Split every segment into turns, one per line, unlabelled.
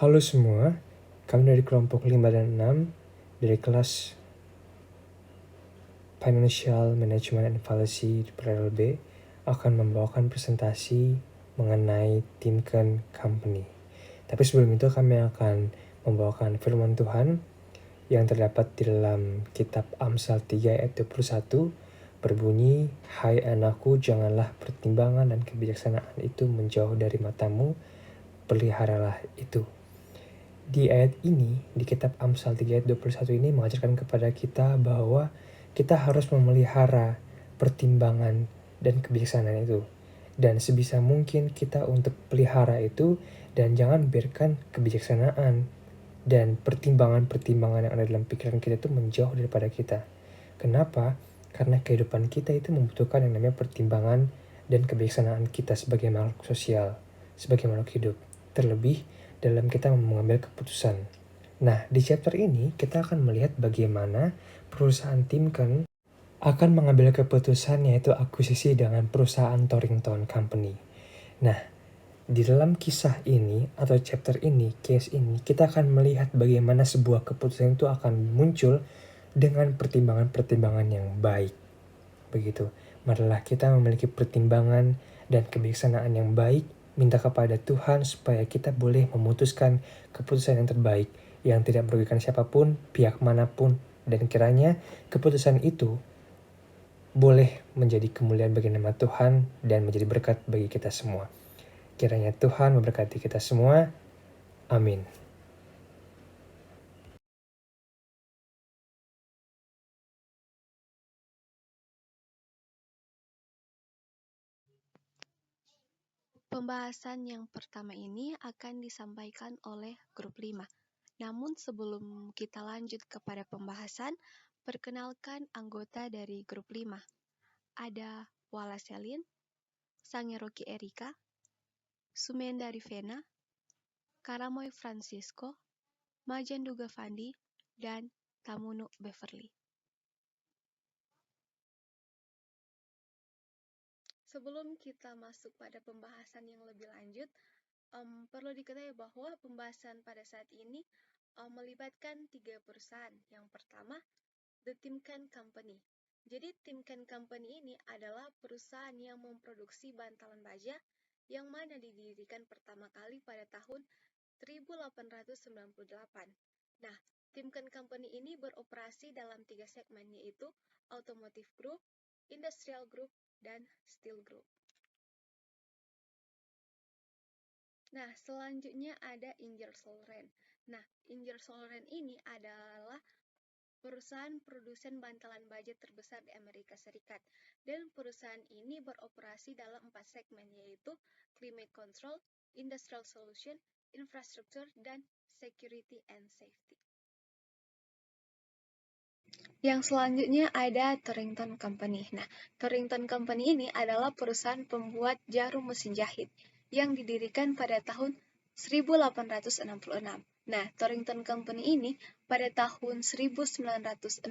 Halo semua, kami dari kelompok 5 dan 6 dari kelas Financial Management and Policy di PLB akan membawakan presentasi mengenai Timken Company. Tapi sebelum itu kami akan membawakan firman Tuhan yang terdapat di dalam kitab Amsal 3 ayat 21 berbunyi, "Hai anakku, janganlah pertimbangan dan kebijaksanaan itu menjauh dari matamu, peliharalah itu." Di ayat ini, di kitab Amsal 3 ayat 21 ini mengajarkan kepada kita bahwa kita harus memelihara pertimbangan dan kebijaksanaan itu. Dan sebisa mungkin kita untuk pelihara itu dan jangan biarkan kebijaksanaan dan pertimbangan-pertimbangan yang ada dalam pikiran kita itu menjauh daripada kita. Kenapa? Karena kehidupan kita itu membutuhkan yang namanya pertimbangan dan kebijaksanaan kita sebagai makhluk sosial, sebagai makhluk hidup. Terlebih dalam kita mengambil keputusan. Nah, di chapter ini kita akan melihat bagaimana perusahaan Timken akan mengambil keputusan yaitu akuisisi dengan perusahaan Torrington Company. Nah, di dalam kisah ini atau chapter ini, case ini, kita akan melihat bagaimana sebuah keputusan itu akan muncul dengan pertimbangan-pertimbangan yang baik. Begitu. Marilah kita memiliki pertimbangan dan kebijaksanaan yang baik, minta kepada Tuhan supaya kita boleh memutuskan keputusan yang terbaik yang tidak merugikan siapapun, pihak manapun, dan kiranya keputusan itu boleh menjadi kemuliaan bagi nama Tuhan dan menjadi berkat bagi kita semua. Kiranya Tuhan memberkati kita semua. Amin.
Pembahasan yang pertama ini akan disampaikan oleh grup 5. Namun sebelum kita lanjut kepada pembahasan, perkenalkan anggota dari grup 5. Ada Wala Selin, Sangeroki Erika, Sumenda Rivena, Karamoy Francisco, Majanduga Fandi, dan Tamunu Beverly. Sebelum kita masuk pada pembahasan yang lebih lanjut, perlu diketahui bahwa pembahasan pada saat ini melibatkan 3 perusahaan. Yang pertama, The Timken Company. Jadi Timken Company ini adalah perusahaan yang memproduksi bantalan baja yang mana didirikan pertama kali pada tahun 1898. Nah, Timken Company ini beroperasi dalam 3 segmen, yaitu Automotive Group, Industrial Group, dan Steel Group. Nah, selanjutnya ada Ingersoll-Rand. Nah, Ingersoll-Rand ini adalah perusahaan produsen bantalan baja terbesar di Amerika Serikat. Dan perusahaan ini beroperasi dalam 4 segmen, yaitu Climate Control, Industrial Solution, Infrastructure, dan Security and Safety. Yang selanjutnya ada Torrington Company. Nah, Torrington Company ini adalah perusahaan pembuat jarum mesin jahit yang didirikan pada tahun 1866. Nah, Torrington Company ini pada tahun 1969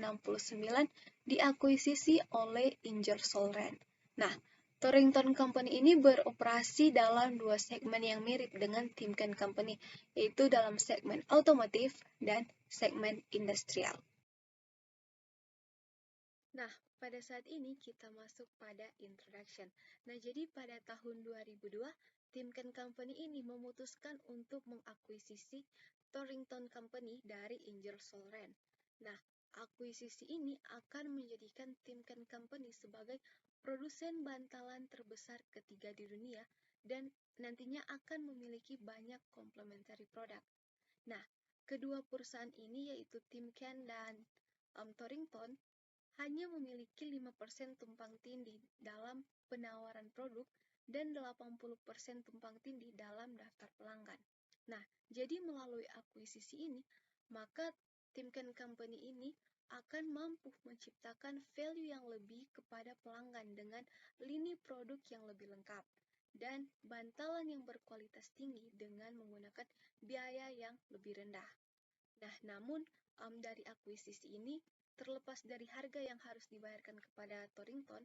diakuisisi oleh Ingersoll-Rand. Nah, Torrington Company ini beroperasi dalam 2 segmen yang mirip dengan Timken Company, yaitu dalam segmen otomotif dan segmen industrial. Nah, pada saat ini kita masuk pada introduction. Nah, jadi pada tahun 2002, Timken Company ini memutuskan untuk mengakuisisi Torrington Company dari Ingersoll-Rand. Nah, akuisisi ini akan menjadikan Timken Company sebagai produsen bantalan terbesar ketiga di dunia dan nantinya akan memiliki banyak complementary product. Nah, kedua perusahaan ini yaitu Timken dan Torrington hanya memiliki 5% tumpang tindih dalam penawaran produk dan 80% tumpang tindih dalam daftar pelanggan. Nah, jadi melalui akuisisi ini, maka Timken Company ini akan mampu menciptakan value yang lebih kepada pelanggan dengan lini produk yang lebih lengkap dan bantalan yang berkualitas tinggi dengan menggunakan biaya yang lebih rendah. Nah, namun dari akuisisi ini, terlepas dari harga yang harus dibayarkan kepada Torrington,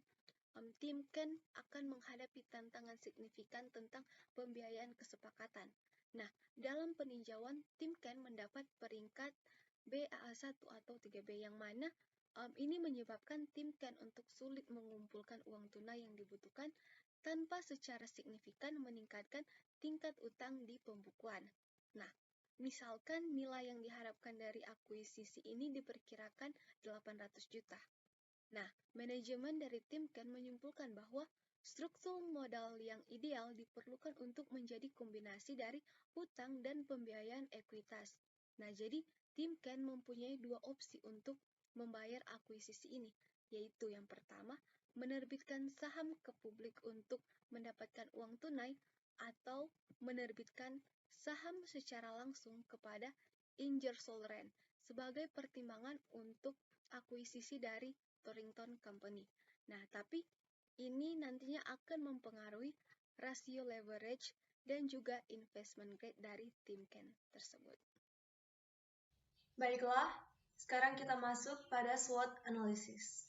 Timken akan menghadapi tantangan signifikan tentang pembiayaan kesepakatan. Nah, dalam peninjauan, Timken mendapat peringkat BAA1 atau 3B yang mana ini menyebabkan Timken untuk sulit mengumpulkan uang tunai yang dibutuhkan tanpa secara signifikan meningkatkan tingkat utang di pembukuan. Nah, misalkan nilai yang diharapkan dari akuisisi ini diperkirakan 800 juta. Nah, manajemen dari Timken menyimpulkan bahwa struktur modal yang ideal diperlukan untuk menjadi kombinasi dari hutang dan pembiayaan ekuitas. Nah, jadi Timken mempunyai dua opsi untuk membayar akuisisi ini, yaitu yang pertama, menerbitkan saham ke publik untuk mendapatkan uang tunai atau menerbitkan saham secara langsung kepada Ingersoll-Rand sebagai pertimbangan untuk akuisisi dari Torrington Company. Nah, tapi ini nantinya akan mempengaruhi rasio leverage dan juga investment grade dari Timken tersebut.
Baiklah, sekarang kita masuk pada SWOT analysis.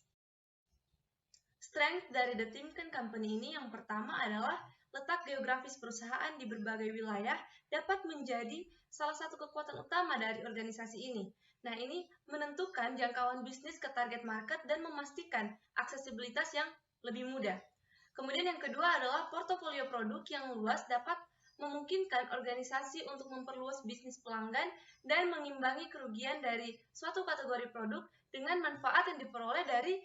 Strength dari The Timken Company ini yang pertama adalah letak geografis perusahaan di berbagai wilayah dapat menjadi salah satu kekuatan utama dari organisasi ini. Nah, ini menentukan jangkauan bisnis ke target market dan memastikan aksesibilitas yang lebih mudah. Kemudian yang kedua adalah portofolio produk yang luas dapat memungkinkan organisasi untuk memperluas bisnis pelanggan dan mengimbangi kerugian dari suatu kategori produk dengan manfaat yang diperoleh dari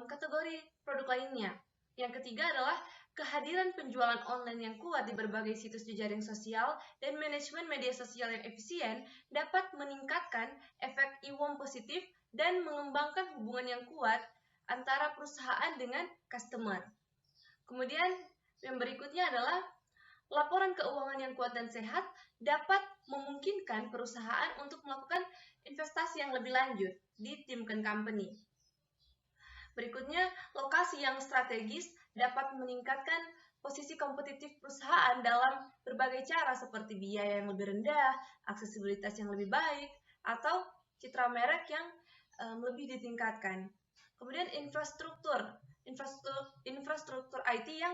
kategori produk lainnya. Yang ketiga adalah kehadiran penjualan online yang kuat di berbagai situs jejaring sosial dan manajemen media sosial yang efisien dapat meningkatkan efek IWOM positif dan mengembangkan hubungan yang kuat antara perusahaan dengan customer. Kemudian yang berikutnya adalah laporan keuangan yang kuat dan sehat dapat memungkinkan perusahaan untuk melakukan investasi yang lebih lanjut di Timken Company. Berikutnya, lokasi yang strategis dapat meningkatkan posisi kompetitif perusahaan dalam berbagai cara seperti biaya yang lebih rendah, aksesibilitas yang lebih baik, atau citra merek yang lebih ditingkatkan. Kemudian infrastruktur IT yang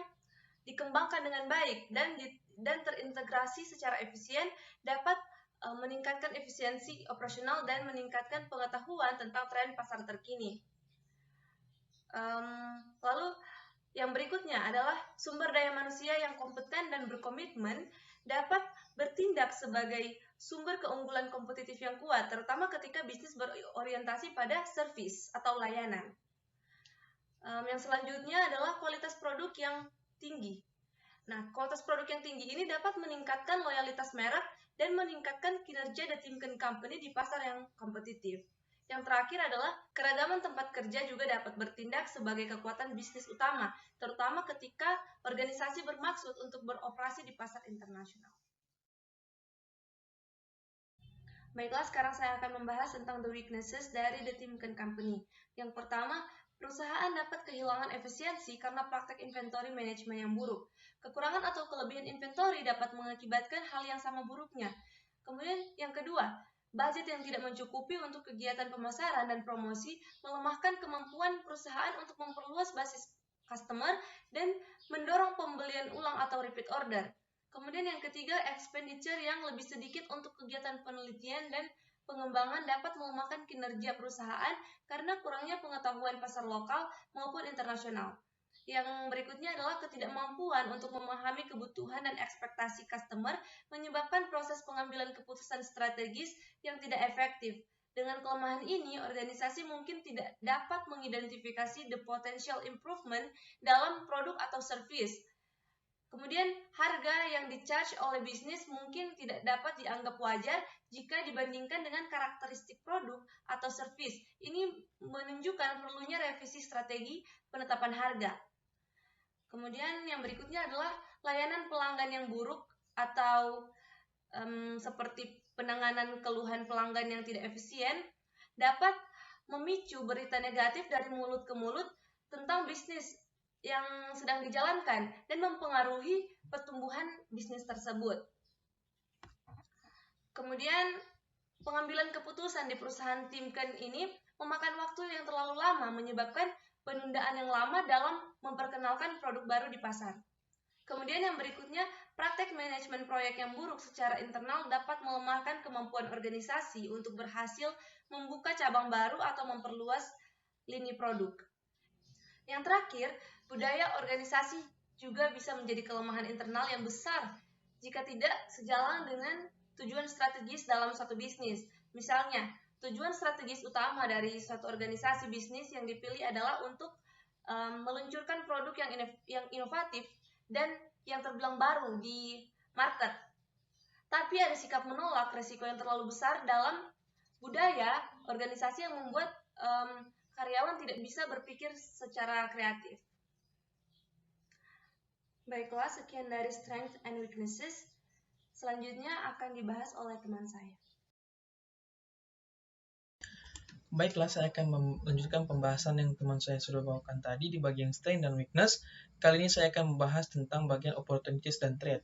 dikembangkan dengan baik dan terintegrasi secara efisien dapat meningkatkan efisiensi operasional dan meningkatkan pengetahuan tentang tren pasar terkini. Lalu yang berikutnya adalah sumber daya manusia yang kompeten dan berkomitmen dapat bertindak sebagai sumber keunggulan kompetitif yang kuat, terutama ketika bisnis berorientasi pada servis atau layanan. Yang selanjutnya adalah kualitas produk yang tinggi. Nah, kualitas produk yang tinggi ini dapat meningkatkan loyalitas merek dan meningkatkan kinerja The Timken Company di pasar yang kompetitif. Yang terakhir adalah keragaman tempat kerja juga dapat bertindak sebagai kekuatan bisnis utama, terutama ketika organisasi bermaksud untuk beroperasi di pasar internasional. Baiklah, sekarang saya akan membahas tentang the weaknesses dari The Timken Company. Yang pertama, perusahaan dapat kehilangan efisiensi karena praktek inventory manajemen yang buruk. Kekurangan atau kelebihan inventory dapat mengakibatkan hal yang sama buruknya. Kemudian yang kedua, budget yang tidak mencukupi untuk kegiatan pemasaran dan promosi melemahkan kemampuan perusahaan untuk memperluas basis customer dan mendorong pembelian ulang atau repeat order. Kemudian yang ketiga, expenditure yang lebih sedikit untuk kegiatan penelitian dan pengembangan dapat melemahkan kinerja perusahaan karena kurangnya pengetahuan pasar lokal maupun internasional. Yang berikutnya adalah ketidakmampuan untuk memahami kebutuhan dan ekspektasi customer menyebabkan proses pengambilan keputusan strategis yang tidak efektif. Dengan kelemahan ini, organisasi mungkin tidak dapat mengidentifikasi the potential improvement dalam produk atau service. Kemudian, harga yang di-charge oleh bisnis mungkin tidak dapat dianggap wajar jika dibandingkan dengan karakteristik produk atau service. Ini menunjukkan perlunya revisi strategi penetapan harga. Kemudian yang berikutnya adalah layanan pelanggan yang buruk atau seperti penanganan keluhan pelanggan yang tidak efisien dapat memicu berita negatif dari mulut ke mulut tentang bisnis yang sedang dijalankan dan mempengaruhi pertumbuhan bisnis tersebut. Kemudian pengambilan keputusan di perusahaan Timken ini memakan waktu yang terlalu lama menyebabkan penundaan yang lama dalam memperkenalkan produk baru di pasar. Kemudian yang berikutnya, Praktek manajemen proyek yang buruk secara internal dapat melemahkan kemampuan organisasi untuk berhasil membuka cabang baru atau memperluas lini produk. Yang terakhir, budaya organisasi juga bisa menjadi kelemahan internal yang besar jika tidak sejalan dengan tujuan strategis dalam suatu bisnis. Misalnya, tujuan strategis utama dari suatu organisasi bisnis yang dipilih adalah untuk meluncurkan produk yang inovatif dan yang terbilang baru di market. Tapi ada sikap menolak risiko yang terlalu besar dalam budaya organisasi yang membuat karyawan tidak bisa berpikir secara kreatif. Baiklah, sekian dari strengths and weaknesses. Selanjutnya akan dibahas oleh teman saya.
Baiklah, saya akan melanjutkan pembahasan yang teman saya sudah bawakan tadi di bagian strength dan weakness. Kali ini saya akan membahas tentang bagian opportunities dan threat.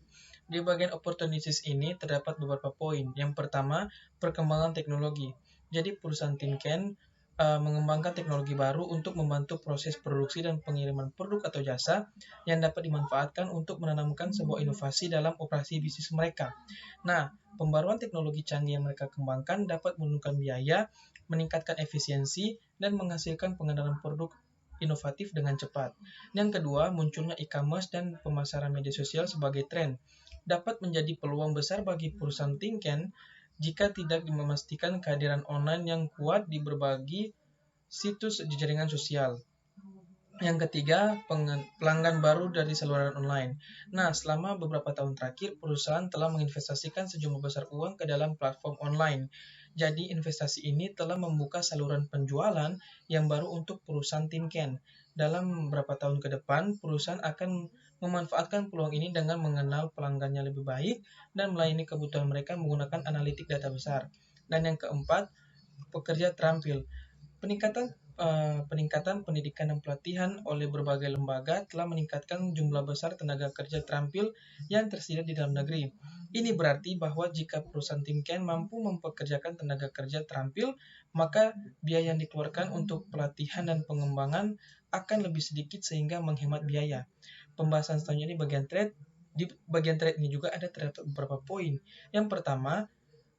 Di bagian opportunities ini terdapat beberapa poin. Yang pertama, perkembangan teknologi. Jadi perusahaan Timken mengembangkan teknologi baru untuk membantu proses produksi dan pengiriman produk atau jasa yang dapat dimanfaatkan untuk menanamkan sebuah inovasi dalam operasi bisnis mereka. Nah, pembaruan teknologi canggih yang mereka kembangkan dapat menurunkan biaya, meningkatkan efisiensi, dan menghasilkan pengenalan produk inovatif dengan cepat. Yang kedua, munculnya e-commerce dan pemasaran media sosial sebagai tren dapat menjadi peluang besar bagi perusahaan Timken jika tidak memastikan kehadiran online yang kuat di berbagai situs di jaringan sosial. Yang ketiga, pelanggan baru dari saluran online. Nah, selama beberapa tahun terakhir, perusahaan telah menginvestasikan sejumlah besar uang ke dalam platform online. Jadi, investasi ini telah membuka saluran penjualan yang baru untuk perusahaan Timken. Dalam beberapa tahun ke depan, perusahaan akan memanfaatkan peluang ini dengan mengenal pelanggannya lebih baik dan melayani kebutuhan mereka menggunakan analitik data besar. Dan yang keempat, pekerja terampil. Peningkatan pendidikan dan pelatihan oleh berbagai lembaga telah meningkatkan jumlah besar tenaga kerja terampil yang tersedia di dalam negeri. Ini berarti bahwa jika perusahaan Timken mampu mempekerjakan tenaga kerja terampil, maka biaya yang dikeluarkan untuk pelatihan dan pengembangan akan lebih sedikit sehingga menghemat biaya. Pembahasan selanjutnya di bagian trade. Di bagian trade ini juga ada terdapat beberapa poin. Yang pertama,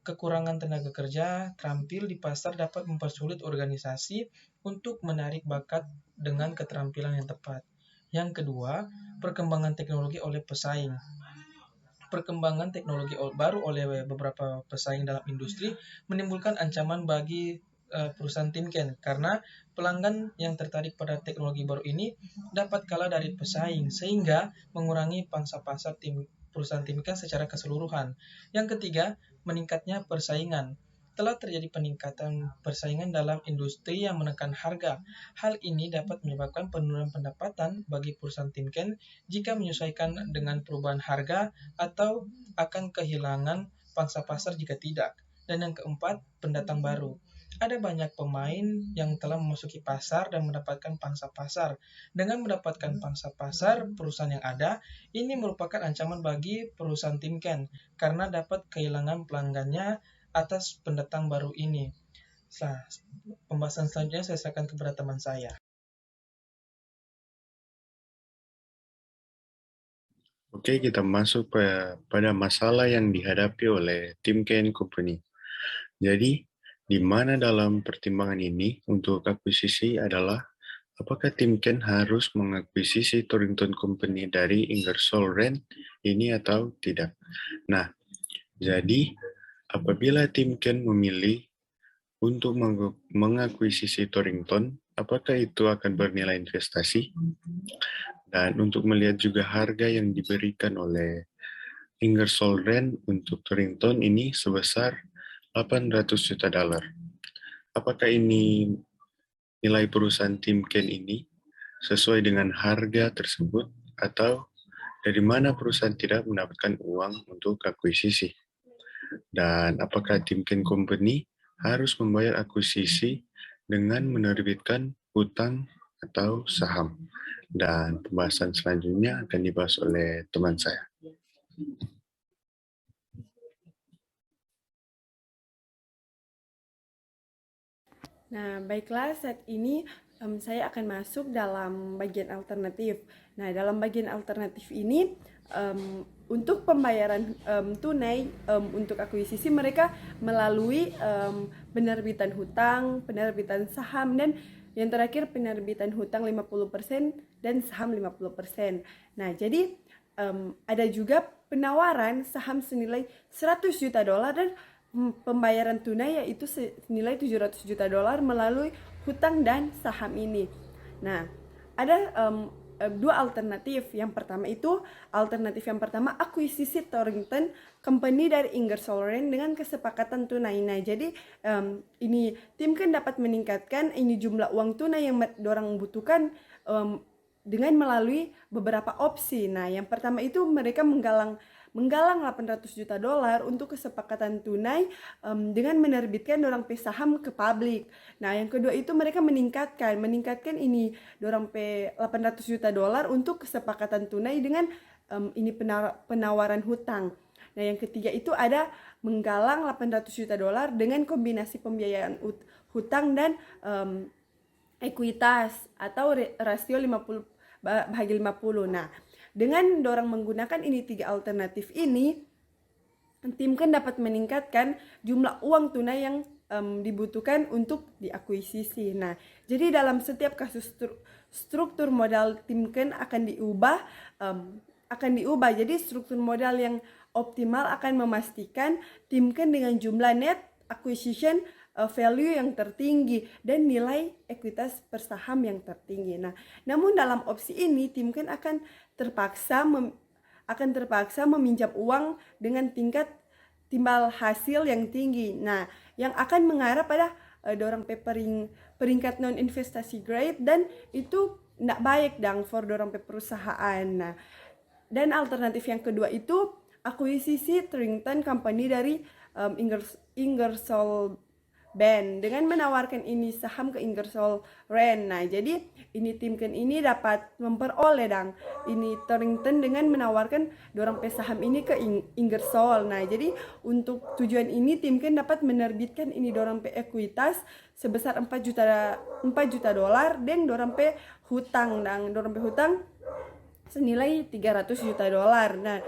kekurangan tenaga kerja terampil di pasar dapat mempersulit organisasi untuk menarik bakat dengan keterampilan yang tepat. Yang kedua, perkembangan teknologi oleh pesaing. Perkembangan teknologi baru oleh beberapa pesaing dalam industri menimbulkan ancaman bagi perusahaan Timken karena pelanggan yang tertarik pada teknologi baru ini dapat kalah dari pesaing sehingga mengurangi pangsa pasar perusahaan Timken secara keseluruhan. Yang ketiga, meningkatnya persaingan. Telah terjadi peningkatan persaingan dalam industri yang menekan harga. Hal ini dapat menyebabkan penurunan pendapatan bagi perusahaan Timken jika menyesuaikan dengan perubahan harga atau akan kehilangan pangsa pasar jika tidak. Dan yang keempat, pendatang baru. Ada banyak pemain yang telah memasuki pasar dan mendapatkan pangsa pasar. Dengan mendapatkan pangsa pasar perusahaan yang ada, ini merupakan ancaman bagi perusahaan Timken karena dapat kehilangan pelanggannya atas pendatang baru ini. Nah, pembahasan selanjutnya saya serahkan kepada teman saya.
Oke, kita masuk pada masalah yang dihadapi oleh Timken Company. Jadi, di mana dalam pertimbangan ini untuk akuisisi adalah apakah Timken harus mengakuisisi Torrington Company dari Ingersoll Rand ini atau tidak? Nah, jadi apabila Timken memilih untuk mengakuisisi Torrington, apakah itu akan bernilai investasi? Dan untuk melihat juga harga yang diberikan oleh Ingersoll Rand untuk Torrington ini sebesar $800 juta. Apakah ini nilai perusahaan Timken ini sesuai dengan harga tersebut atau dari mana perusahaan tidak mendapatkan uang untuk akuisisi? Dan apakah Timken Company harus membayar akuisisi dengan menerbitkan hutang atau saham? Dan pembahasan selanjutnya akan dibahas oleh teman saya.
Nah, baiklah, saat ini saya akan masuk dalam bagian alternatif. Nah, dalam bagian alternatif ini untuk pembayaran tunai untuk akuisisi mereka melalui penerbitan hutang, penerbitan saham, dan yang terakhir penerbitan hutang 50% dan saham 50%. Nah, jadi ada juga penawaran saham senilai 100 juta dolar dan pembayaran tunai yaitu senilai 700 juta dolar melalui hutang dan saham ini. Nah, ada dua alternatif. Alternatif yang pertama akuisisi Torrington Company dari Ingersoll Rand dengan kesepakatan tunai. Nah, jadi ini Timken dapat meningkatkan ini jumlah uang tunai yang dorang butuhkan dengan melalui beberapa opsi. Nah, yang pertama itu mereka menggalang 800 juta dolar untuk kesepakatan tunai dengan menerbitkan dorang pe saham ke publik. Nah, yang kedua itu mereka meningkatkan ini dorang pe 800 juta dolar untuk kesepakatan tunai dengan ini penawaran hutang. Nah, yang ketiga itu ada menggalang 800 juta dolar dengan kombinasi pembiayaan hutang dan ekuitas atau rasio 50/50. Nah, dengan dorang menggunakan ini 3 alternatif ini, Timken dapat meningkatkan jumlah uang tunai yang dibutuhkan untuk diakuisisi. Nah, jadi dalam setiap kasus struktur modal Timken akan diubah. Jadi struktur modal yang optimal akan memastikan Timken dengan jumlah net acquisition value yang tertinggi dan nilai ekuitas per saham yang tertinggi. Nah, namun dalam opsi ini Timken akan terpaksa meminjam uang dengan tingkat timbal hasil yang tinggi. Nah, yang akan mengarah pada dorang peringkat non investasi grade dan itu tidak baik for dorang perusahaan. Nah, dan alternatif yang kedua itu akuisisi Torrington Company dari Ingersoll Rand dengan menawarkan ini saham ke Ingersoll Rand. Nah, jadi ini Timken ini dapat memperoleh ini Torrington dengan menawarkan dorang pe saham ini ke Ingersoll. Nah, jadi untuk tujuan ini Timken dapat menerbitkan ini dorang pe ekuitas sebesar 4 juta dolar dan dorang pe hutang senilai 300 juta dolar. Nah,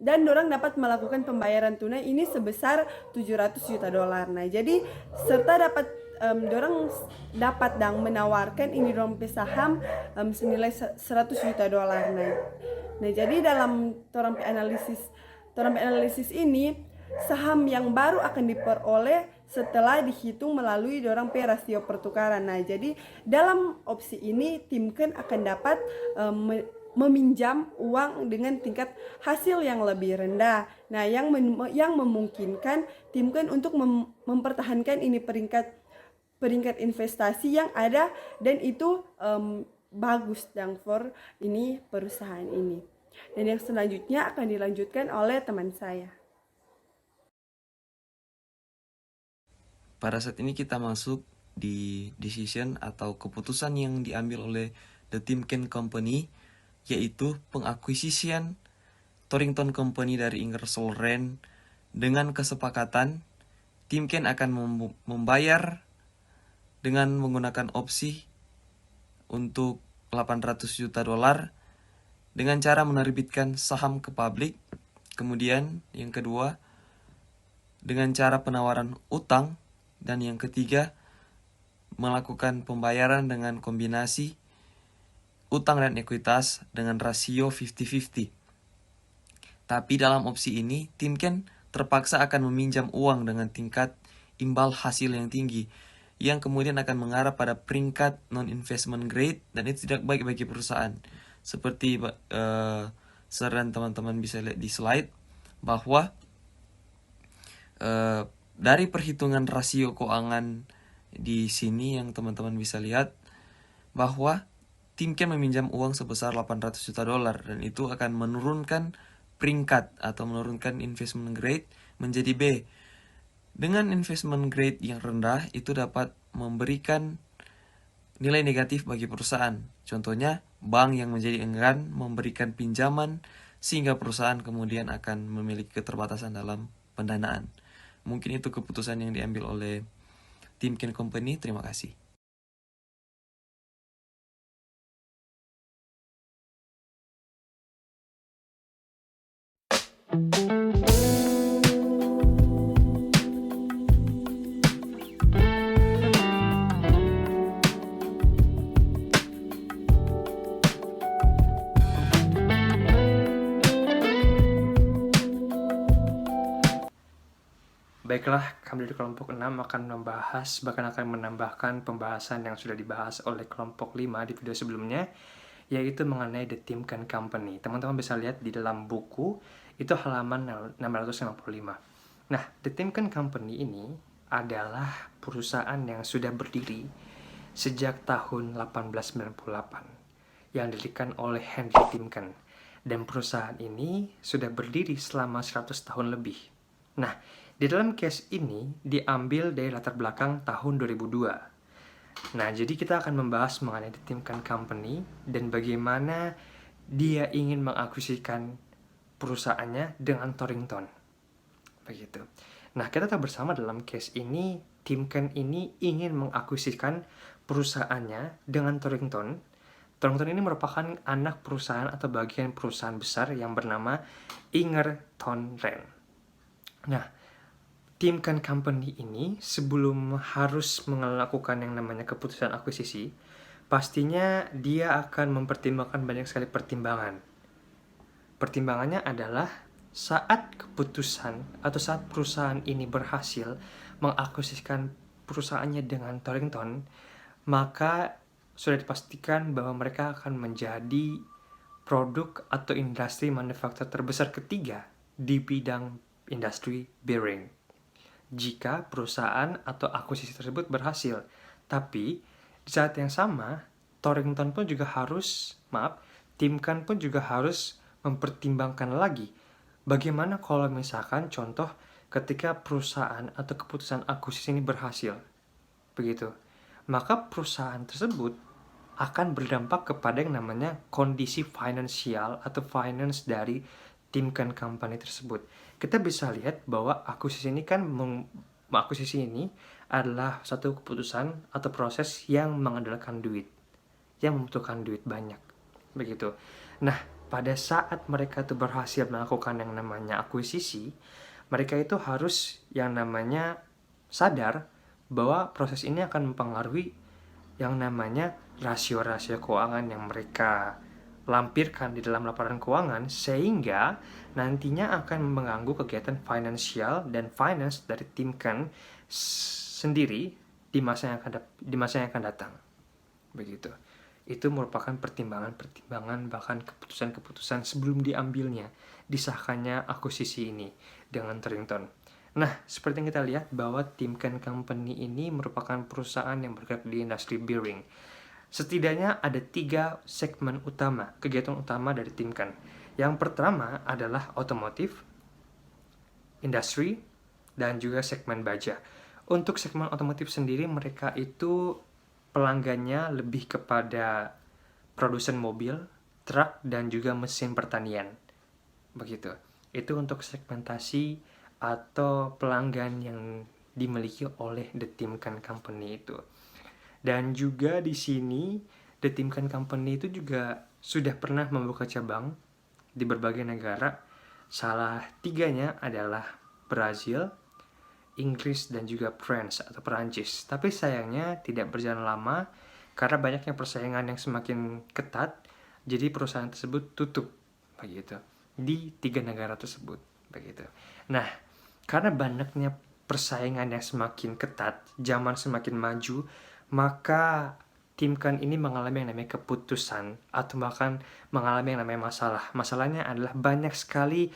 dan dorang dapat melakukan pembayaran tunai ini sebesar 700 juta dolar. Nah, jadi serta dorang dapat menawarkan ini dorang pe saham senilai 100 juta dolar. Nah, jadi dalam dorang pe analisis ini saham yang baru akan diperoleh setelah dihitung melalui dorang pe rasio pertukaran. Nah, jadi dalam opsi ini Timken akan dapat meminjam uang dengan tingkat hasil yang lebih rendah. Nah, yang memungkinkan Timken untuk mempertahankan ini peringkat investasi yang ada dan itu bagus for ini perusahaan ini. Dan yang selanjutnya akan dilanjutkan oleh teman saya.
Pada saat ini kita masuk di decision atau keputusan yang diambil oleh The Timken Company, yaitu pengakuisisian Torrington Company dari Ingersoll Rand dengan kesepakatan Timken akan membayar dengan menggunakan opsi untuk 800 juta dolar dengan cara menerbitkan saham ke publik. Kemudian yang kedua dengan cara penawaran utang, dan yang ketiga melakukan pembayaran dengan kombinasi utang dan ekuitas dengan rasio 50-50. Tapi dalam opsi ini, Timken terpaksa akan meminjam uang dengan tingkat imbal hasil yang tinggi, yang kemudian akan mengarah pada peringkat non-investment grade, dan itu tidak baik bagi perusahaan. Seperti saran teman-teman bisa lihat di slide, bahwa dari perhitungan rasio keuangan di sini yang teman-teman bisa lihat, bahwa Timken meminjam uang sebesar 800 juta dolar dan itu akan menurunkan peringkat atau menurunkan investment grade menjadi B. Dengan investment grade yang rendah itu dapat memberikan nilai negatif bagi perusahaan. Contohnya, bank yang menjadi enggan memberikan pinjaman sehingga perusahaan kemudian akan memiliki keterbatasan dalam pendanaan. Mungkin itu keputusan yang diambil oleh Timken Company. Terima kasih.
Baiklah, kami dari kelompok 6 akan membahas, bahkan akan menambahkan pembahasan yang sudah dibahas oleh kelompok 5 di video sebelumnya, yaitu mengenai The Timken Company. Teman-teman bisa lihat di dalam buku, itu halaman 655. Nah, The Timken Company ini adalah perusahaan yang sudah berdiri sejak tahun 1898, yang didirikan oleh Henry Timken. Dan perusahaan ini sudah berdiri selama 100 tahun lebih. Nah, di dalam case ini diambil dari latar belakang tahun 2002. Nah, jadi kita akan membahas mengenai The Timken Company dan bagaimana dia ingin mengakuisisikan perusahaannya dengan Torrington. Begitu. Nah, kita tahu bersama dalam case ini, Timken ini ingin mengakuisisikan perusahaannya dengan Torrington. Torrington ini merupakan anak perusahaan atau bagian perusahaan besar yang bernama Ingerton Rand. Nah, Timken Company ini sebelum harus melakukan yang namanya keputusan akuisisi, pastinya dia akan mempertimbangkan banyak sekali pertimbangan. Pertimbangannya adalah saat keputusan atau saat perusahaan ini berhasil mengakuisisikan perusahaannya dengan Torrington, maka sudah dipastikan bahwa mereka akan menjadi produk atau industri manufaktur terbesar ketiga di bidang industri bearing jika perusahaan atau akuisisi tersebut berhasil. Tapi di saat yang sama, Torrington pun juga Timken pun juga harus mempertimbangkan lagi bagaimana kalau misalkan contoh ketika perusahaan atau keputusan akuisisi ini berhasil. Begitu. Maka perusahaan tersebut akan berdampak kepada yang namanya kondisi finansial atau finance dari Timken Company tersebut. Kita bisa lihat bahwa akuisisi ini adalah satu keputusan atau proses yang mengandalkan duit, yang membutuhkan duit banyak. Begitu. Nah, pada saat mereka itu berhasil melakukan yang namanya akuisisi, mereka itu harus yang namanya sadar bahwa proses ini akan mempengaruhi yang namanya rasio-rasio keuangan yang mereka lampirkan di dalam laporan keuangan, sehingga nantinya akan mengganggu kegiatan finansial dan finance dari Timken sendiri di masa yang akan datang. Begitu. Itu merupakan pertimbangan bahkan keputusan-keputusan sebelum diambilnya, disahkannya akuisisi ini dengan Torrington. Nah, seperti yang kita lihat bahwa Timken Company ini merupakan perusahaan yang bergerak di industri bearing. Setidaknya ada 3 segmen utama, kegiatan utama dari Timken. Yang pertama adalah otomotif, industri, dan juga segmen baja. Untuk segmen otomotif sendiri, mereka itu pelanggannya lebih kepada produsen mobil, truk, dan juga mesin pertanian. Begitu. Itu untuk segmentasi atau pelanggan yang dimiliki oleh The Timken Company itu. Dan juga di sini The Timken Company itu juga sudah pernah membuka cabang di berbagai negara. Salah 3-nya adalah Brazil, Inggris, dan juga France atau Perancis. Tapi sayangnya tidak berjalan lama karena banyaknya persaingan yang semakin ketat. Jadi perusahaan tersebut tutup begitu di 3 negara tersebut begitu. Nah, karena banyaknya persaingan yang semakin ketat, zaman semakin maju, maka Timken ini mengalami yang namanya keputusan atau bahkan mengalami yang namanya masalah. Masalahnya adalah banyak sekali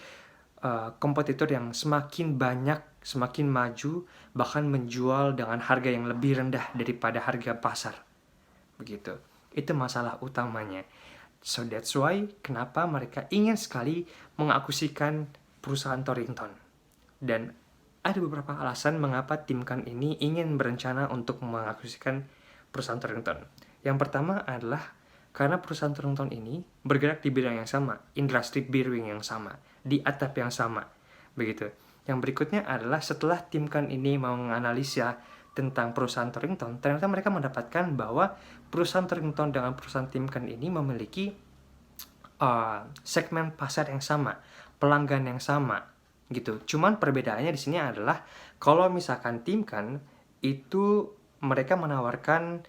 kompetitor yang semakin banyak, semakin maju, bahkan menjual dengan harga yang lebih rendah daripada harga pasar. Begitu. Itu masalah utamanya. So that's why kenapa mereka ingin sekali mengakuisisikan perusahaan Torrington. Dan ada beberapa alasan mengapa Timken ini ingin berencana untuk mengakuisisikan perusahaan Torrington. Yang pertama adalah karena perusahaan Torrington ini bergerak di bidang yang sama, industri bearing yang sama, di atap yang sama. Begitu. Yang berikutnya adalah setelah Timken ini mau menganalisa tentang perusahaan Torrington, ternyata mereka mendapatkan bahwa perusahaan Torrington dengan perusahaan Timken ini memiliki segmen pasar yang sama, pelanggan yang sama. Gitu. Cuman perbedaannya di sini adalah kalau misalkan Timken itu mereka menawarkan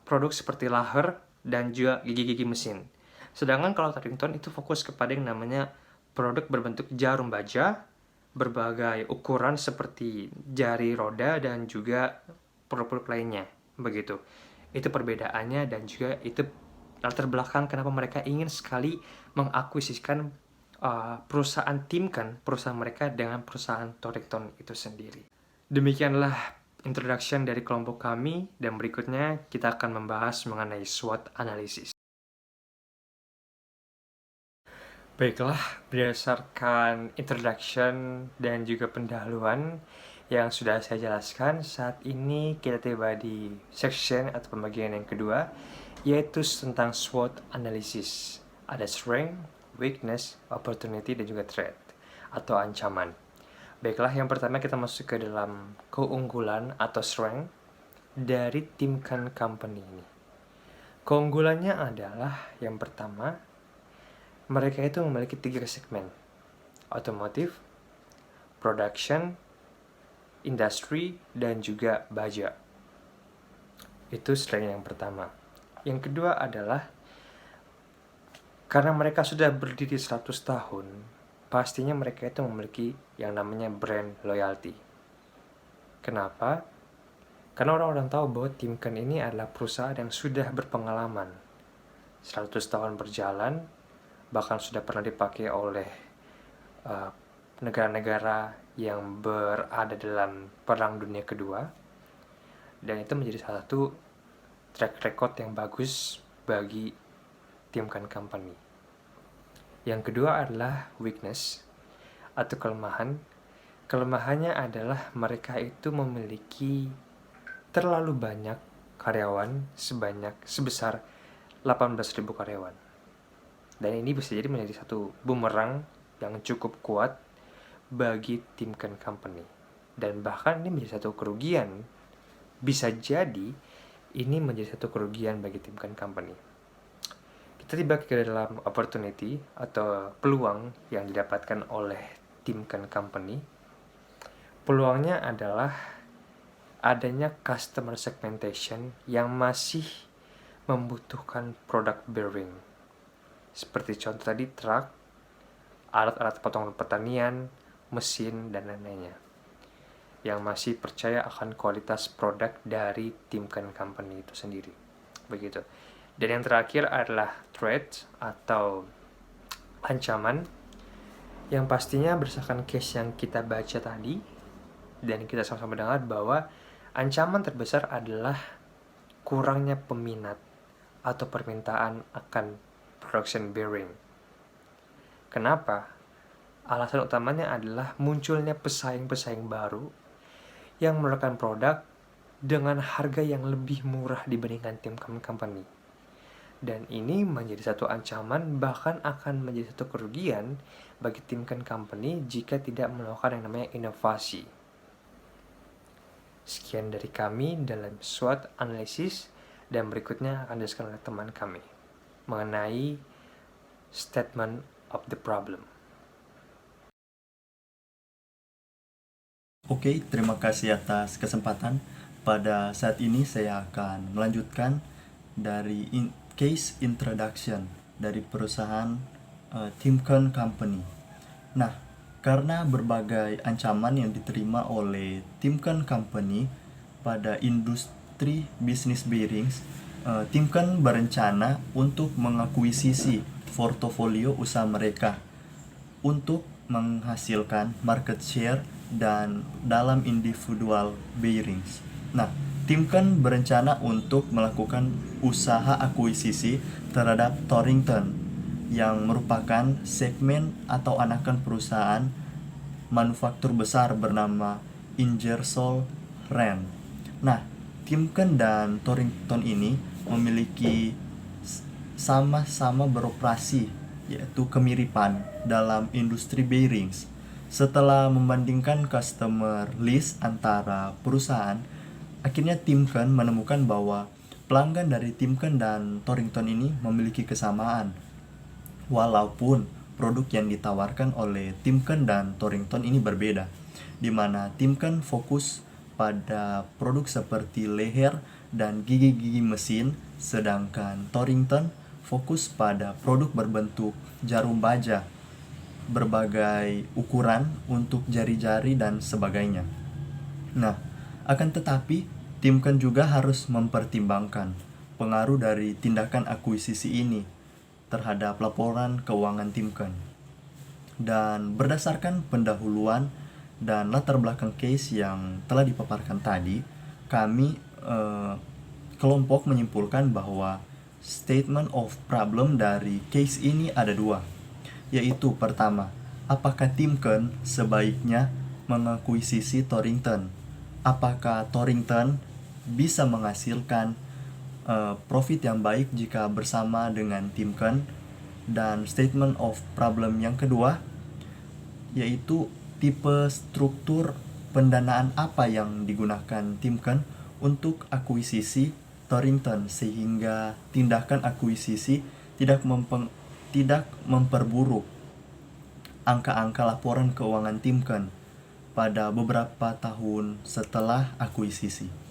produk seperti laher dan juga gigi-gigi mesin. Sedangkan kalau Torrington itu fokus kepada yang namanya produk berbentuk jarum baja, berbagai ukuran seperti jari roda dan juga produk-produk lainnya. Begitu. Itu perbedaannya dan juga itu latar belakang kenapa mereka ingin sekali mengakuisisikan perusahaan Timken, perusahaan mereka dengan perusahaan Torrington itu sendiri. Demikianlah introduction dari kelompok kami, dan berikutnya kita akan membahas mengenai SWOT analysis. Baiklah, berdasarkan introduction dan juga pendahuluan yang sudah saya jelaskan, saat ini kita tiba di section atau pembagian yang kedua, yaitu tentang SWOT analysis. Ada strength, weakness, opportunity, dan juga threat atau ancaman. Baiklah, yang pertama kita masuk ke dalam keunggulan atau strength dari Timken Company ini. Keunggulannya adalah yang pertama, mereka itu memiliki 3 segmen: otomotif, production, industri, dan juga baja. Itu strength yang pertama. Yang kedua adalah karena mereka sudah berdiri 100 tahun, pastinya mereka itu memiliki yang namanya brand loyalty. Kenapa? Karena orang-orang tahu bahwa Timken ini adalah perusahaan yang sudah berpengalaman. 100 tahun berjalan, bahkan sudah pernah dipakai oleh negara-negara yang berada dalam Perang Dunia Kedua, dan itu menjadi salah satu track record yang bagus bagi Timken Company. Yang kedua adalah weakness atau kelemahan. Kelemahannya adalah mereka itu memiliki terlalu banyak karyawan, sebesar 18.000 karyawan. Dan ini bisa jadi menjadi satu bumerang yang cukup kuat bagi Timken Company. Dan bahkan ini menjadi satu kerugian. Bisa jadi ini menjadi satu kerugian bagi Timken Company. Kita tiba ke dalam opportunity atau peluang yang didapatkan oleh Timken Company. Peluangnya adalah adanya customer segmentation yang masih membutuhkan produk bearing. Seperti contoh tadi, truk, alat-alat potong pertanian, mesin, dan lain-lainnya, yang masih percaya akan kualitas produk dari Timken Company itu sendiri. Begitu. Dan yang terakhir adalah threat atau ancaman, yang pastinya berdasarkan case yang kita baca tadi, dan kita sama-sama dengar bahwa ancaman terbesar adalah kurangnya peminat atau permintaan akan production bearing. Kenapa? Alasan utamanya adalah munculnya pesaing-pesaing baru yang mengeluarkan produk dengan harga yang lebih murah dibandingkan Timken Company. Dan ini menjadi satu ancaman, bahkan akan menjadi satu kerugian bagi Timken Company jika tidak melakukan yang namanya inovasi. Sekian dari kami dalam SWOT analysis, dan berikutnya akan dijelaskan oleh teman kami mengenai statement of the problem.
Oke, terima kasih atas kesempatan. Pada saat ini saya akan melanjutkan dari case introduction dari perusahaan Timken Company. Nah, karena berbagai ancaman yang diterima oleh Timken Company pada industri bisnis bearings, Timken berencana untuk mengakuisisi portofolio usaha mereka untuk menghasilkan market share dan dalam individual bearings. Nah, Timken berencana untuk melakukan usaha akuisisi terhadap Torrington yang merupakan segmen atau anakan perusahaan manufaktur besar bernama Ingersoll Rand. Nah, Timken dan Torrington ini memiliki sama-sama beroperasi, yaitu kemiripan dalam industri bearings. Setelah membandingkan customer list antara perusahaan, akhirnya Timken menemukan bahwa pelanggan dari Timken dan Torrington ini memiliki kesamaan. Walaupun produk yang ditawarkan oleh Timken dan Torrington ini berbeda, di mana Timken fokus pada produk seperti leher dan gigi-gigi mesin, sedangkan Torrington fokus pada produk berbentuk jarum baja. berbagai ukuran untuk jari-jari dan sebagainya. Nah, akan tetapi Timken juga harus mempertimbangkan pengaruh dari tindakan akuisisi ini terhadap laporan keuangan Timken. Dan berdasarkan pendahuluan dan latar belakang case yang telah dipaparkan tadi, kami kelompok menyimpulkan bahwa statement of problem dari case ini ada dua, yaitu pertama, apakah Timken sebaiknya mengakuisisi Torrington? Apakah Torrington bisa menghasilkan profit yang baik jika bersama dengan Timken? Dan statement of problem yang kedua, yaitu tipe struktur pendanaan apa yang digunakan Timken untuk akuisisi Torrington, sehingga tindakan akuisisi tidak memperburuk angka-angka laporan keuangan Timken pada beberapa tahun setelah akuisisi.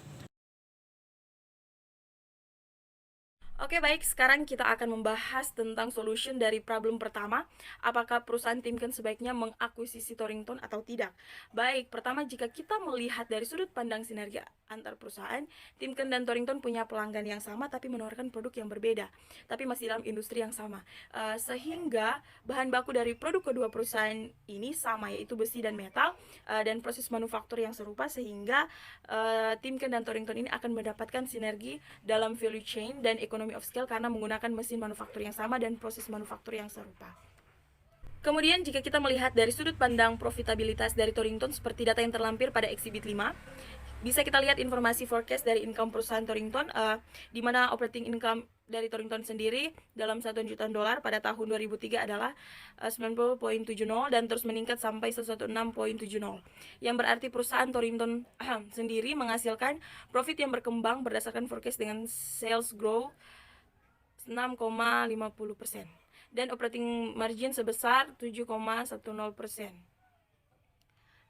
Oke, baik, sekarang kita akan membahas tentang solution dari problem pertama, apakah perusahaan Timken sebaiknya mengakuisisi Torrington atau tidak. Baik, pertama, jika kita melihat dari sudut pandang sinergi antar perusahaan, Timken dan Torrington punya pelanggan yang sama tapi menawarkan produk yang berbeda, tapi masih dalam industri yang sama. Sehingga bahan baku dari produk kedua perusahaan ini sama, yaitu besi dan metal, dan proses manufaktur yang serupa, sehingga Timken dan Torrington ini akan mendapatkan sinergi dalam value chain dan ekonomi of scale karena menggunakan mesin manufaktur yang sama dan proses manufaktur yang serupa. Kemudian jika kita melihat dari sudut pandang profitabilitas dari Torrington seperti data yang terlampir pada Exhibit 5, bisa kita lihat informasi forecast dari income perusahaan Torrington, di mana operating income dari Torrington sendiri dalam $1 juta pada tahun 2003 adalah 90.70 dan terus meningkat sampai 116.70, yang berarti perusahaan Torrington sendiri menghasilkan profit yang berkembang berdasarkan forecast dengan sales growth 6,50% dan operating margin sebesar 7,10%.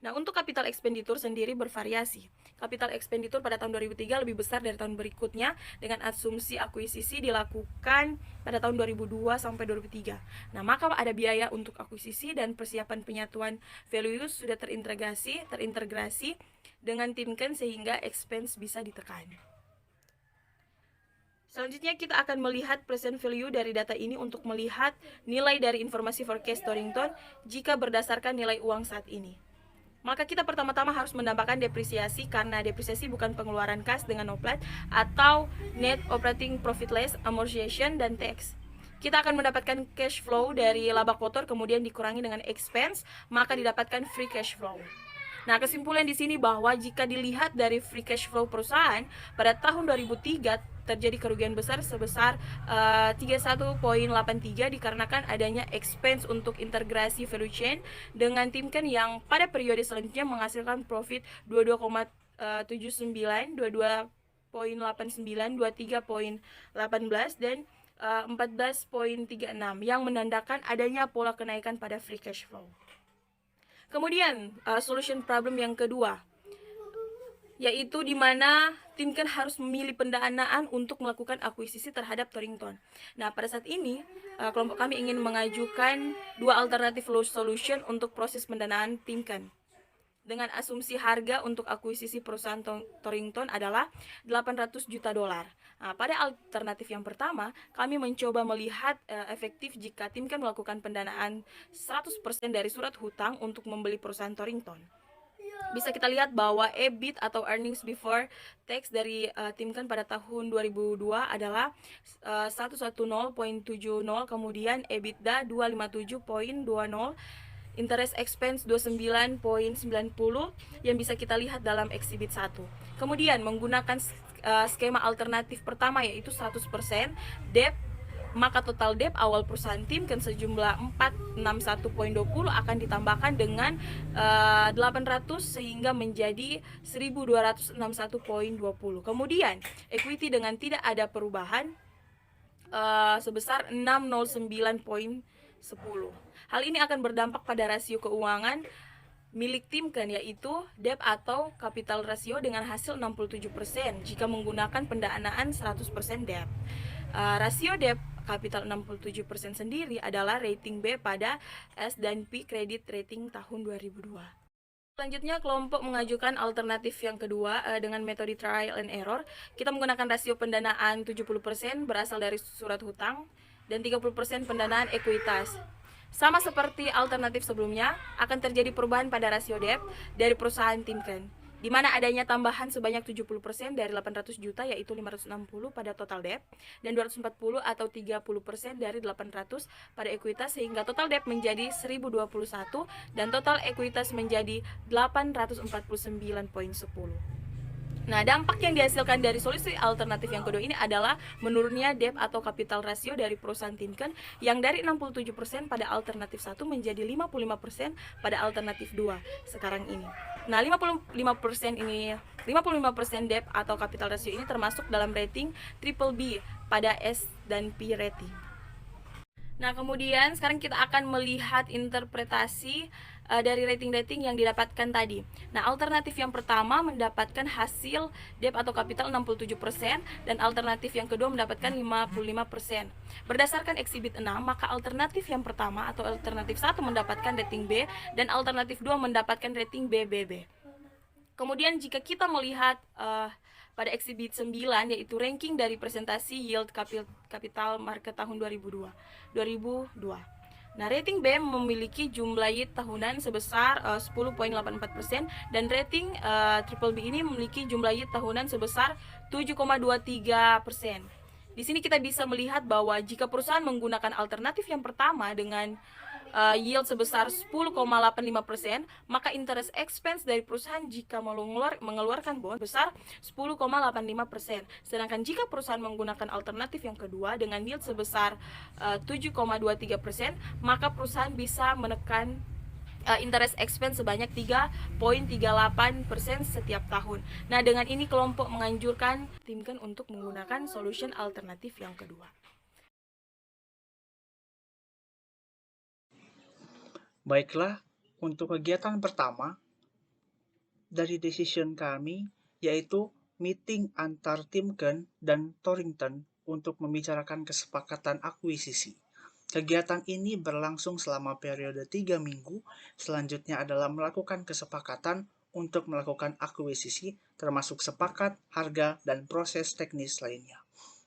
Nah, untuk capital expenditure sendiri bervariasi. Capital expenditure pada tahun 2003 lebih besar dari tahun berikutnya dengan asumsi akuisisi dilakukan pada tahun 2002 sampai 2003. Nah, maka ada biaya untuk akuisisi dan persiapan penyatuan value sudah terintegrasi dengan Timken sehingga expense bisa ditekan. Selanjutnya kita akan melihat present value dari data ini untuk melihat nilai dari informasi forecast Torrington jika berdasarkan nilai uang saat ini. Maka kita pertama-tama harus menambahkan depresiasi karena depresiasi bukan pengeluaran kas dengan NOPLAT atau net operating profit less amortization dan tax. Kita akan mendapatkan cash flow dari laba kotor kemudian dikurangi dengan expense, maka didapatkan free cash flow. Nah, kesimpulan di sini bahwa jika dilihat dari free cash flow perusahaan pada tahun 2003 terjadi kerugian besar sebesar 31.83 dikarenakan adanya expense untuk integrasi value chain dengan Timken yang pada periode selanjutnya menghasilkan profit 22,79, 22.89, 23.18 dan 14.36 yang menandakan adanya pola kenaikan pada free cash flow. Kemudian solution problem yang kedua, yaitu di mana Timken harus memilih pendanaan untuk melakukan akuisisi terhadap Torrington. Nah, pada saat ini kelompok kami ingin mengajukan dua alternatif solution untuk proses pendanaan Timken. Dengan asumsi harga untuk akuisisi perusahaan Torrington adalah $800 juta. Nah, pada alternatif yang pertama, kami mencoba melihat efektif jika Timken melakukan pendanaan 100% dari surat hutang untuk membeli perusahaan Torrington. Bisa kita lihat bahwa EBIT atau earnings before tax dari Timken pada tahun 2002 adalah 110.70, kemudian EBITDA 257.20, interest expense 29.90 yang bisa kita lihat dalam Exhibit 1. Kemudian menggunakan skema alternatif pertama yaitu 100% debt, maka total debt awal perusahaan Timken sejumlah 461.20 akan ditambahkan dengan 800 sehingga menjadi 1261.20. Kemudian equity dengan tidak ada perubahan sebesar 609.10. Hal ini akan berdampak pada rasio keuangan milik Timken yaitu debt atau capital ratio dengan hasil 67% jika menggunakan pendanaan 100% debt. Rasio debt kapital 67% sendiri adalah rating B pada S&P Credit Rating tahun 2002. Selanjutnya, kelompok mengajukan alternatif yang kedua dengan metode trial and error. Kita menggunakan rasio pendanaan 70% berasal dari surat hutang dan 30% pendanaan ekuitas. Sama seperti alternatif sebelumnya, akan terjadi perubahan pada rasio debt dari perusahaan Timken, di mana adanya tambahan sebanyak 70% dari 800 juta yaitu 560 pada total debt dan 240 atau 30% dari 800 pada ekuitas sehingga total debt menjadi 1021 dan total ekuitas menjadi 849,10. Nah, dampak yang dihasilkan dari solusi alternatif yang kedua ini adalah menurunnya debt atau capital ratio dari perusahaan Timken yang dari 67% pada alternatif 1 menjadi 55% pada alternatif 2 sekarang ini. Nah, 55% debt atau capital ratio ini termasuk dalam rating BBB pada S&P rating. Nah, kemudian sekarang kita akan melihat interpretasi dari rating-rating yang didapatkan tadi. Nah, alternatif yang pertama mendapatkan hasil debt atau kapital 67% dan alternatif yang kedua mendapatkan 55%. Berdasarkan eksibit 6, maka alternatif yang pertama atau alternatif 1 mendapatkan rating B dan alternatif 2 mendapatkan rating BBB. Kemudian jika kita melihat pada eksibit 9 yaitu ranking dari presentasi yield capital market tahun 2002. Nah, rating B memiliki jumlah yield tahunan sebesar 10,84% dan rating triple B ini memiliki jumlah yield tahunan sebesar 7,23%. Di sini kita bisa melihat bahwa jika perusahaan menggunakan alternatif yang pertama dengan yield sebesar 10,85%, maka interest expense dari perusahaan jika mengeluarkan bond besar 10,85%. Sedangkan jika perusahaan menggunakan alternatif yang kedua dengan yield sebesar 7,23%, maka perusahaan bisa menekan interest expense sebanyak 3,38% setiap tahun. Nah, dengan ini kelompok menganjurkan Timken untuk menggunakan solution alternatif yang kedua.
Baiklah, untuk kegiatan pertama dari decision kami yaitu meeting antar Timken dan Torrington untuk membicarakan kesepakatan akuisisi. Kegiatan ini berlangsung selama periode 3 minggu, selanjutnya adalah melakukan kesepakatan untuk melakukan akuisisi termasuk sepakat, harga, dan proses teknis lainnya.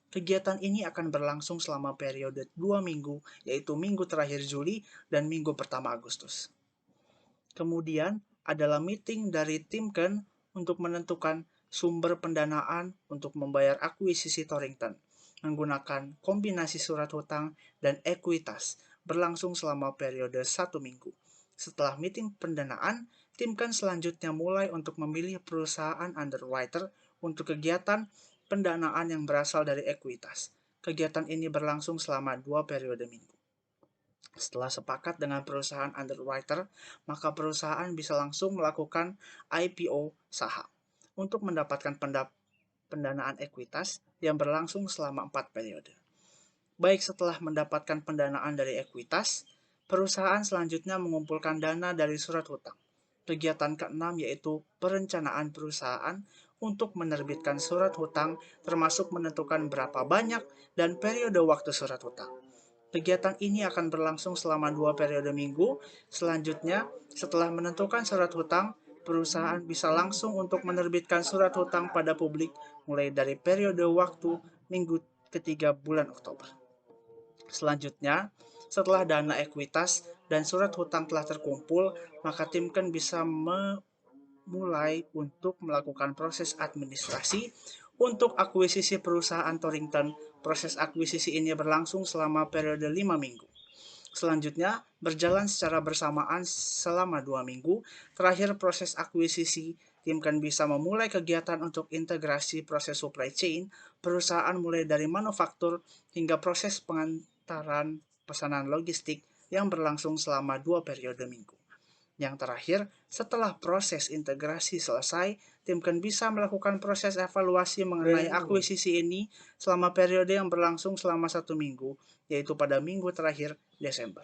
Kegiatan ini akan berlangsung selama periode 2 minggu, yaitu minggu terakhir Juli dan minggu pertama Agustus. Kemudian adalah meeting dari Timken untuk menentukan sumber pendanaan untuk membayar akuisisi Torrington, menggunakan kombinasi surat hutang dan ekuitas, berlangsung selama periode 1 minggu. Setelah meeting pendanaan, Timken selanjutnya mulai untuk memilih perusahaan underwriter untuk kegiatan pendanaan yang berasal dari ekuitas. Kegiatan ini berlangsung selama 2 periode minggu. Setelah sepakat dengan perusahaan underwriter, maka perusahaan bisa langsung melakukan IPO saham untuk mendapatkan pendanaan ekuitas yang berlangsung selama 4 periode. Baik setelah mendapatkan pendanaan dari ekuitas, perusahaan selanjutnya mengumpulkan dana dari surat hutang. Kegiatan ke-6 yaitu perencanaan perusahaan untuk menerbitkan surat hutang termasuk menentukan berapa banyak dan periode waktu surat hutang. Kegiatan ini akan berlangsung selama 2 periode minggu. Selanjutnya, setelah menentukan surat hutang, perusahaan bisa langsung untuk menerbitkan surat hutang pada publik mulai dari periode waktu minggu ketiga bulan Oktober. Selanjutnya, setelah dana ekuitas dan surat hutang telah terkumpul, maka Timken bisa mulai untuk melakukan proses administrasi untuk akuisisi perusahaan Torrington. Proses akuisisi ini berlangsung selama periode 5 minggu. Selanjutnya, berjalan secara bersamaan selama 2 minggu. Terakhir proses akuisisi, Timken bisa memulai kegiatan untuk integrasi proses supply chain perusahaan mulai dari manufaktur hingga proses pengantaran pesanan logistik yang berlangsung selama 2 periode minggu. Yang terakhir, setelah proses integrasi selesai, Timken bisa melakukan proses evaluasi mengenai akuisisi ini selama periode yang berlangsung selama 1 minggu, yaitu pada minggu terakhir Desember.